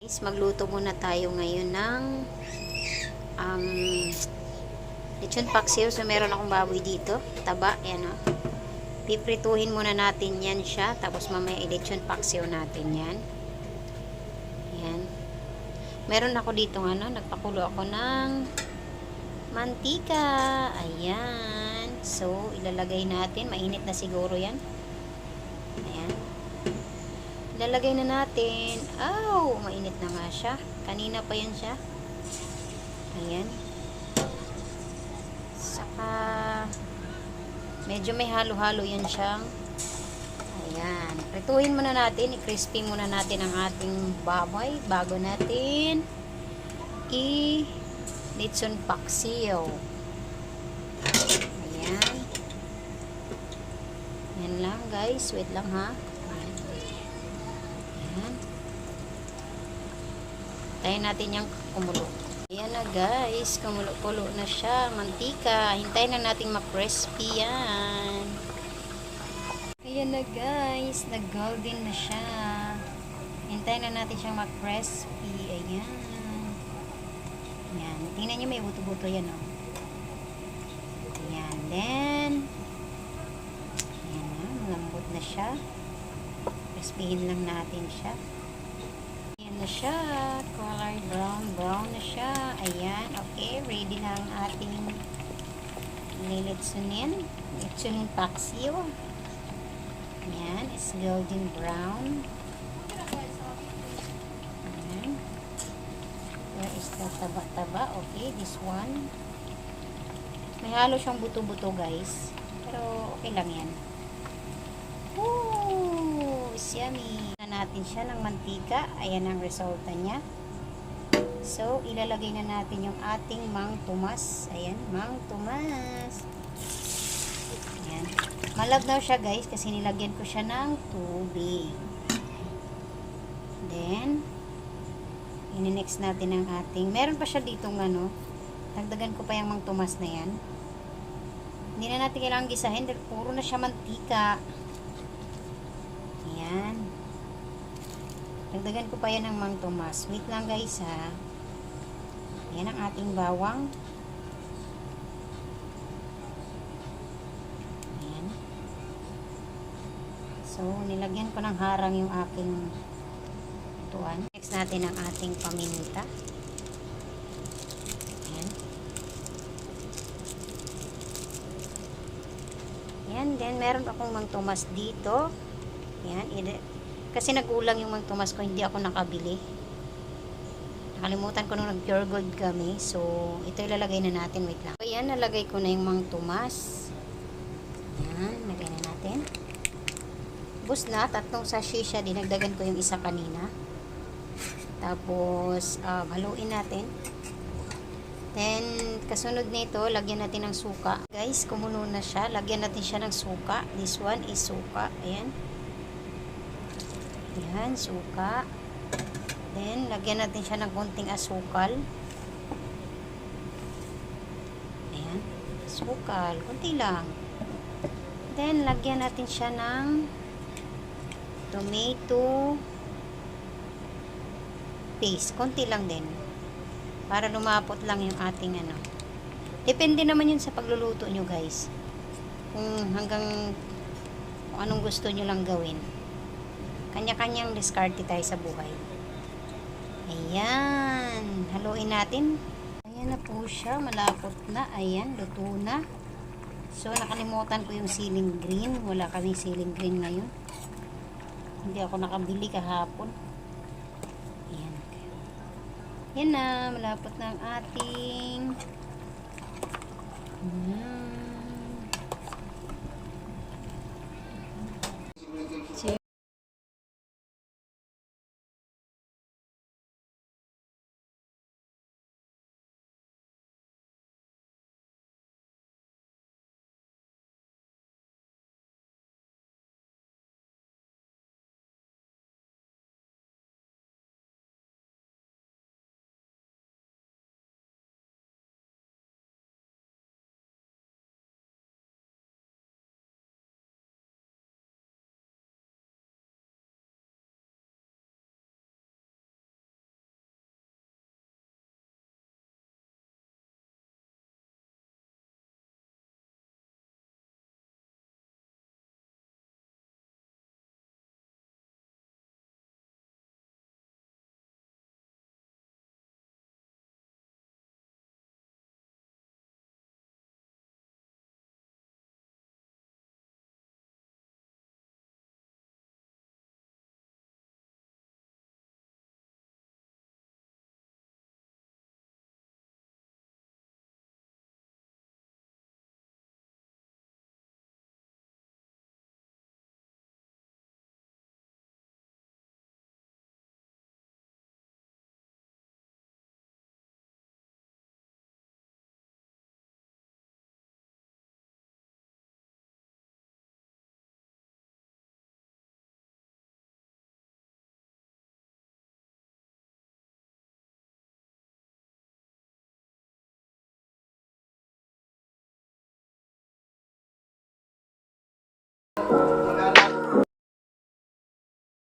Magluto muna tayo ngayon ng um, lechon paksiw. So meron akong baboy dito, taba, yan o. Piprituhin muna natin yan siya, tapos mamaya i-lechon paksiw natin yan. Yan. Meron ako dito nagpakulo ako ng mantika. Ayan. So ilalagay natin, mainit na siguro yan. Ayan. Ilalagay na natin. Oh, mainit na nga siya. Kanina pa yan siya. Ayan. Saka medyo may halo-halo yan siyang. Ayan. Prituhin muna natin. I-crispy muna natin ang ating baboy bago natin i-lechon paksiw. Ayan. Yan lang guys. Wait lang ha. Ayan. Tayo natin yung kumulo. Ayan na guys, kumulo-kulo na siya, mantika. Hintayin na nating ma-crispy yan. Ayan na guys, nag-golden na siya. Hintayin na natin siyang ma-crispy. Ayan. Ayan, tingnan nyo may buto-buto yan oh. Ayan, then ayan na, malambot na siya. Crispyhin lang natin siya. Na siya, color brown na siya. Ayan, okay, ready na ang ating nilitsunin. Litsunin paksiw. Ayan, is golden brown. Ayan. Where is the taba-taba? Okay, this one. May halo siyang buto-buto guys. Pero okay lang yan. Ooh, it's yummy. Natin siya ng mantika. Ayan ang resulta niya. So, ilalagay na natin yung ating Mang Tomas. Ayan, Mang Tomas. Ayan. Malabnaw siya guys kasi nilagyan ko siya ng tubig. Then, ini-next natin ang ating, meron pa siya ditong dagdagan ko pa yung Mang Tomas na yan. Hindi na natin kailangang gisahin dahil puro na siya mantika. Ayan. Dagdagan ko pa yan ng Mang Tomas. Wait lang guys ha. Ayan ang ating bawang. Ayan. So, nilagyan ko ng harang yung aking tuan. Next natin ang ating paminta. Ayan. Ayan. Then, meron akong Mang Tomas dito. Ayan. Kasi nagulang yung Mang Tomas ko, hindi ako nakabili. Nakalimutan ko nung nag-pure gold kami. So, ito ilalagay na natin. Wait lang. So, ayan, nalagay ko na yung Mang Tomas. Ayan, lagay na natin. Bus na, 3 sachet siya. Dinagdagan ko yung isa kanina. Tapos, haluin natin. Then, kasunod nito, lagyan natin ng suka. Guys, kumulo na siya. Lagyan natin siya ng suka. This one is suka. Ayan. Ayan, suka. Then, lagyan natin siya ng konting asukal. Ayan, asukal. Konti lang. Then, lagyan natin siya ng tomato paste. Konti lang din. Para lumapot lang yung ating Depende naman yun sa pagluluto nyo guys. Kung anong gusto nyo lang gawin. Kanya-kanyang diskarte tayo sa buhay. Ayan. Haluin natin. Ayan na po siya. Malapot na. Ayan. Luto na. So, nakalimutan ko yung ceiling green. Wala kaming ceiling green ngayon. Hindi ako nakabili kahapon. Ayan. Ayan na. Malapot na ang ating